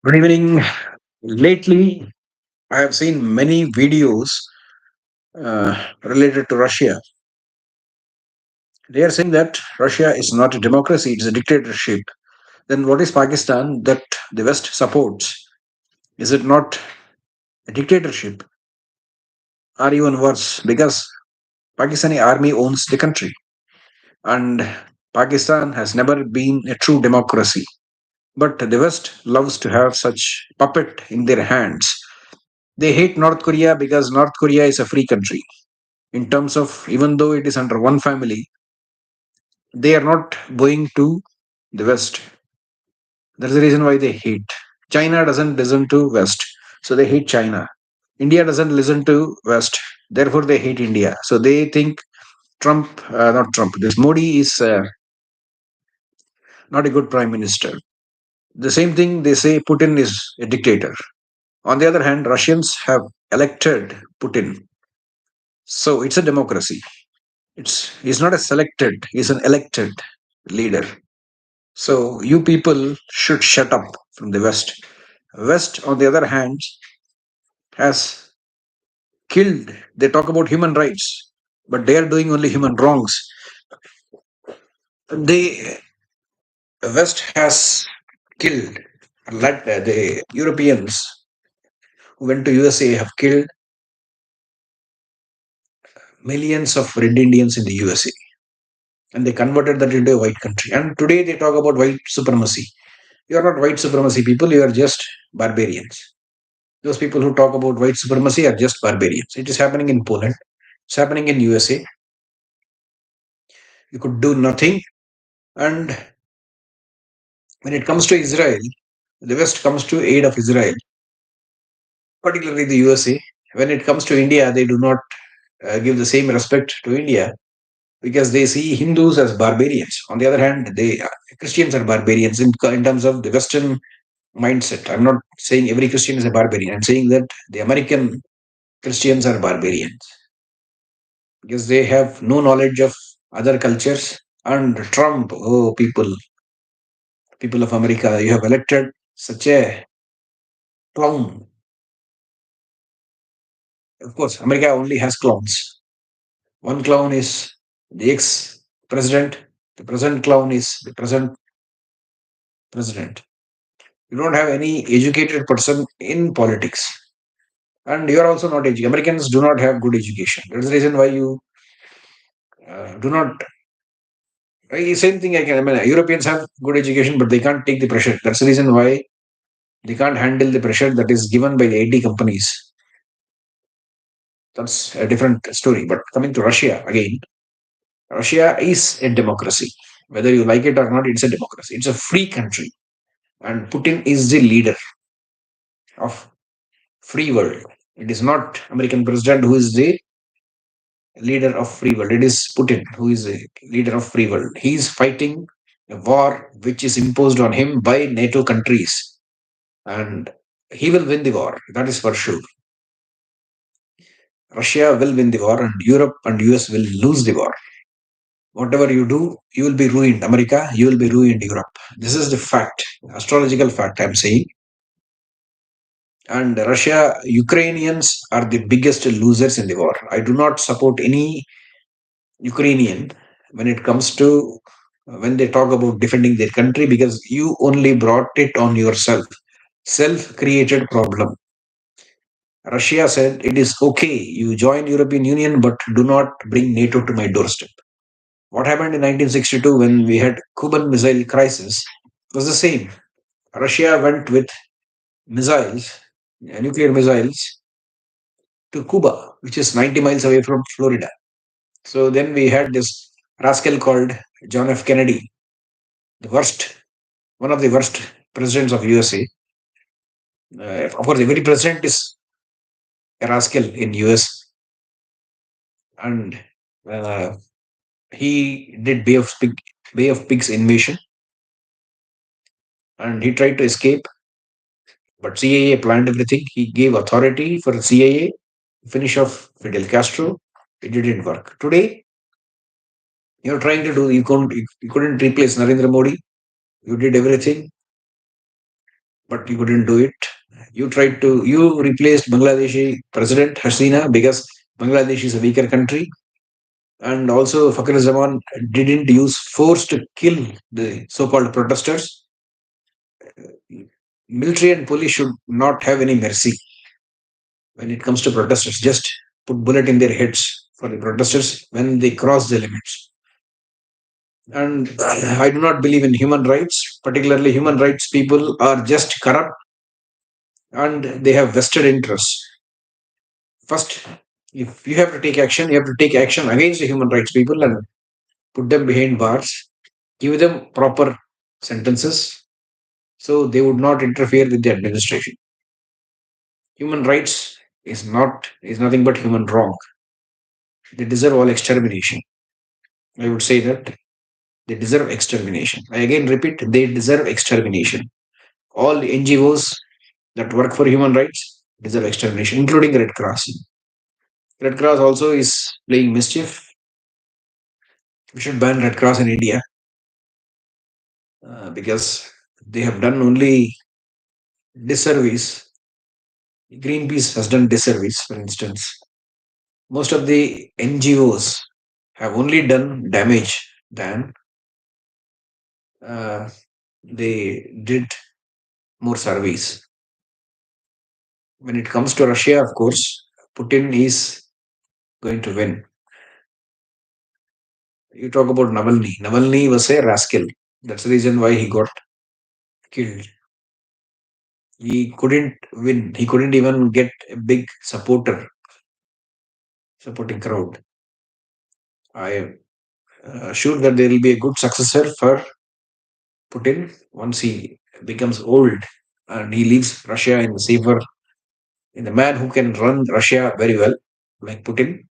Good evening. Lately, I have seen many videos related to Russia. They are saying that Russia is not a democracy, it is a dictatorship. Then what is Pakistan that the West supports? Is it not a dictatorship? Or even worse, because Pakistani army owns the country. And Pakistan has never been a true democracy. But the West loves to have such puppet in their hands. They hate North Korea because North Korea is a free country in terms of even though it is under one family, they are not going to the West. That's the reason why they hate. China doesn't listen to West, so they hate China. India doesn't listen to West, therefore they hate India. So they think not Trump, this Modi is not a good prime minister. The same thing they say Putin is a dictator. On the other hand, Russians have elected Putin. So it's a democracy. He's not a selected, he's an elected leader. So you people should shut up from the West. West, on the other hand, has killed. They talk about human rights, but they are doing only human wrongs. The West has killed, let the Europeans who went to USA have killed millions of red Indians in the USA, and they converted that into a white country. And today they talk about white supremacy. You are not white supremacy people. You are just barbarians. Those people who talk about white supremacy are just barbarians. It is happening in Poland. It's happening in USA. You could do nothing. And when it comes to Israel, the West comes to aid of Israel, particularly the USA. When it comes to India, they do not give the same respect to India because they see Hindus as barbarians. On the other hand, Christians are barbarians in terms of the Western mindset. I'm not saying every Christian is a barbarian. I'm saying that the American Christians are barbarians because they have no knowledge of other cultures. And Trump, oh, people of America, you have elected such a clown. Of course, America only has clowns. One clown is the ex president, the present clown is the present president. You don't have any educated person in politics. And you are also not educated. Americans do not have good education. That's the reason why you do not. Same thing I can. I mean, Europeans have good education, but they can't take the pressure. That's the reason why they can't handle the pressure that is given by the IT companies. That's a different story. But coming to Russia again, Russia is a democracy. Whether you like it or not, it's a democracy. It's a free country. And Putin is the leader of free world. It is not American president who is the leader of free world. It is Putin who is the leader of free world. He is fighting a war which is imposed on him by NATO countries. And he will win the war. That is for sure. Russia will win the war and Europe and US will lose the war. Whatever you do, you will be ruined. America, you will be ruined. Europe. This is the fact, astrological fact I'm saying. And Russia, Ukrainians are the biggest losers in the war. I do not support any Ukrainian when it comes to when they talk about defending their country because you only brought it on yourself. Self created problem. Russia said it is okay, you join European Union, but do not bring NATO to my doorstep. What happened in 1962 when we had Cuban Missile Crisis was the same. Russia went with missiles, nuclear missiles, to Cuba, which is 90 miles away from Florida. So then we had this rascal called John F. Kennedy, the worst, one of the worst presidents of USA. Of course, every president is a rascal in US, and uh, he did Bay of Pigs invasion, and he tried to escape, but CIA planned everything. He gave authority for CIA to finish off Fidel Castro. It didn't work. Today, you're trying to do you couldn't replace Narendra Modi. You did everything, but you couldn't do it. You replaced Bangladeshi President Hasina because Bangladesh is a weaker country. And also, Fakhr Zaman didn't use force to kill the so called protesters. Military and police should not have any mercy when it comes to protesters. Just put bullet in their heads for the protesters when they cross the limits. And I do not believe in human rights, particularly human rights people are just corrupt and they have vested interests. First, if you have to take action, you have to take action against the human rights people and put them behind bars, give them proper sentences so they would not interfere with the administration. Human rights is nothing but human wrong. They deserve all extermination. I would say that they deserve extermination. I again repeat, they deserve extermination. All NGOs that work for human rights deserve extermination, including Red Cross. Red Cross also is playing mischief. We should ban Red Cross in India because they have done only disservice. Greenpeace has done disservice, for instance. Most of the NGOs have only done damage than uh, they did more service. When it comes to Russia, of course, Putin is going to win. You talk about Navalny. Navalny was a rascal. That's the reason why he got killed. He couldn't win. He couldn't even get a big supporting crowd. I am sure that there will be a good successor for Putin once he becomes old and he leaves Russia in the safer, in the man who can run Russia very well, like Putin.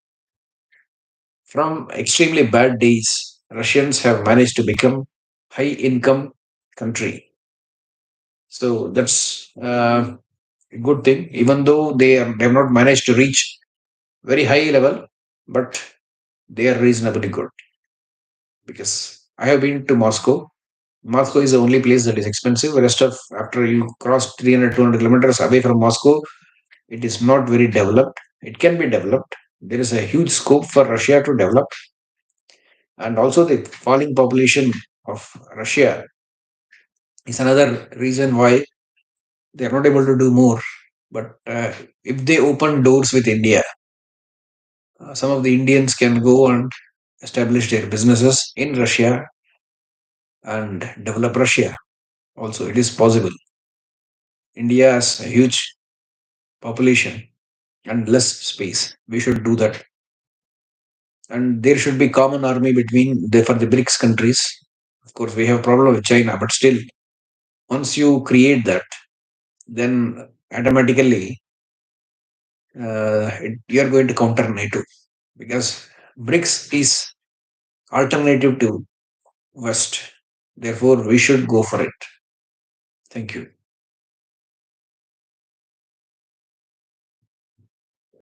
From extremely bad days, Russians have managed to become high income country. So that's a good thing, even though they have not managed to reach very high level, but they are reasonably good because I have been to Moscow. Moscow is the only place that is expensive. The rest of after you cross 300, 200 kilometers away from Moscow, it is not very developed. It can be developed. There is a huge scope for Russia to develop, and also the falling population of Russia is another reason why they are not able to do more. But if they open doors with India, some of the Indians can go and establish their businesses in Russia and develop Russia. Also, it is possible. India has a huge population and less space. We should do that. And there should be common army between the for the BRICS countries. Of course, we have a problem with China, but still, once you create that, then automatically you are going to counter NATO because BRICS is alternative to West. Therefore, we should go for it. Thank you.